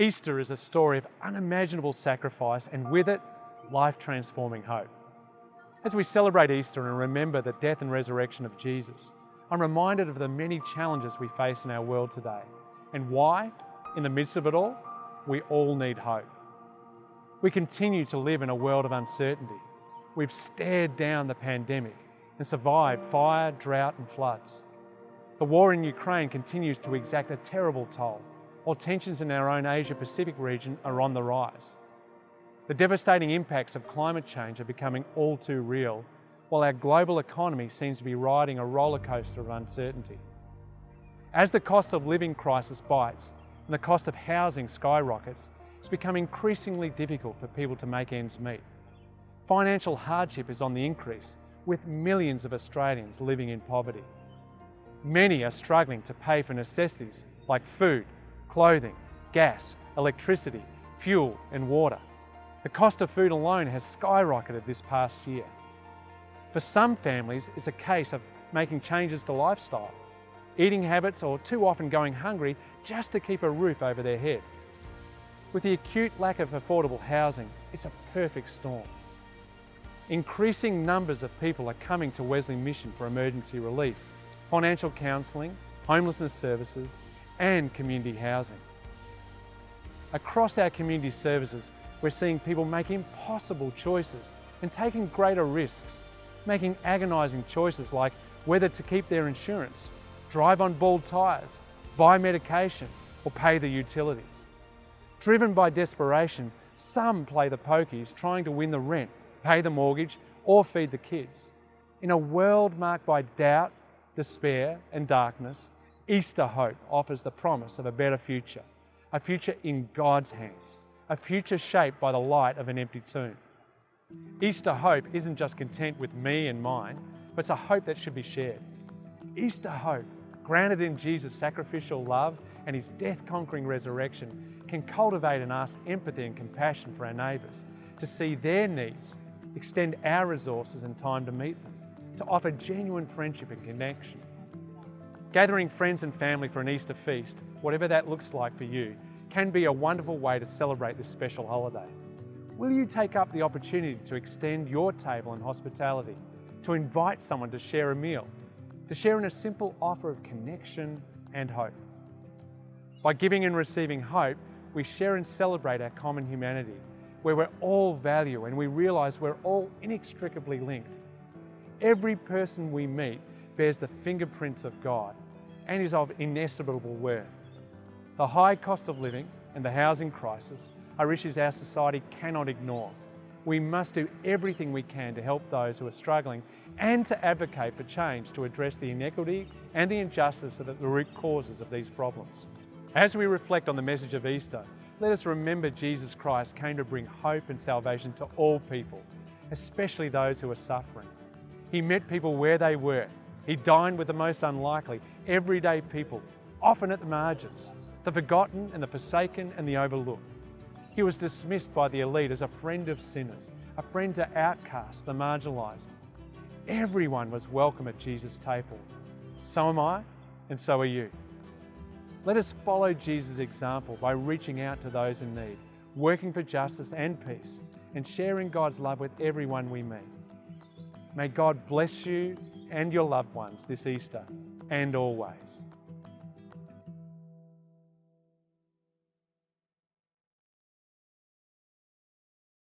Easter is a story of unimaginable sacrifice and with it, life-transforming hope. As we celebrate Easter and remember the death and resurrection of Jesus, I'm reminded of the many challenges we face in our world today and why, in the midst of it all, we all need hope. We continue to live in a world of uncertainty. We've stared down the pandemic and survived fire, drought and floods. The war in Ukraine continues to exact a terrible toll, while tensions in our own Asia-Pacific region are on the rise. The devastating impacts of climate change are becoming all too real, while our global economy seems to be riding a roller coaster of uncertainty. As the cost of living crisis bites and the cost of housing skyrockets, it's become increasingly difficult for people to make ends meet. Financial hardship is on the increase, with millions of Australians living in poverty. Many are struggling to pay for necessities like food, clothing, gas, electricity, fuel and water. The cost of food alone has skyrocketed this past year. For some families, it's a case of making changes to lifestyle, eating habits or too often going hungry just to keep a roof over their head. With the acute lack of affordable housing, it's a perfect storm. Increasing numbers of people are coming to Wesley Mission for emergency relief, financial counselling, homelessness services and community housing. Across our community services, we're seeing people make impossible choices and taking greater risks, making agonising choices like whether to keep their insurance, drive on bald tyres, buy medication or pay the utilities. Driven by desperation, some play the pokies trying to win the rent, pay the mortgage or feed the kids. In a world marked by doubt, despair and darkness, Easter hope offers the promise of a better future, a future in God's hands, a future shaped by the light of an empty tomb. Easter hope isn't just content with me and mine, but it's a hope that should be shared. Easter hope, grounded in Jesus' sacrificial love and his death-conquering resurrection, can cultivate in us empathy and compassion for our neighbours, to see their needs, extend our resources and time to meet them, to offer genuine friendship and connection. Gathering friends and family for an Easter feast, whatever that looks like for you, can be a wonderful way to celebrate this special holiday. Will you take up the opportunity to extend your table in hospitality, to invite someone to share a meal, to share in a simple offer of connection and hope? By giving and receiving hope, we share and celebrate our common humanity, where we're all value and we realise we're all inextricably linked. Every person we meet bears the fingerprints of God and is of inestimable worth. The high cost of living and the housing crisis are issues our society cannot ignore. We must do everything we can to help those who are struggling and to advocate for change to address the inequity and the injustice that are the root causes of these problems. As we reflect on the message of Easter, let us remember Jesus Christ came to bring hope and salvation to all people, especially those who are suffering. He met people where they were. He dined with the most unlikely, everyday people, often at the margins, the forgotten and the forsaken and the overlooked. He was dismissed by the elite as a friend of sinners, a friend to outcasts, the marginalised. Everyone was welcome at Jesus' table. So am I, and so are you. Let us follow Jesus' example by reaching out to those in need, working for justice and peace, and sharing God's love with everyone we meet. May God bless you and your loved ones this Easter and always.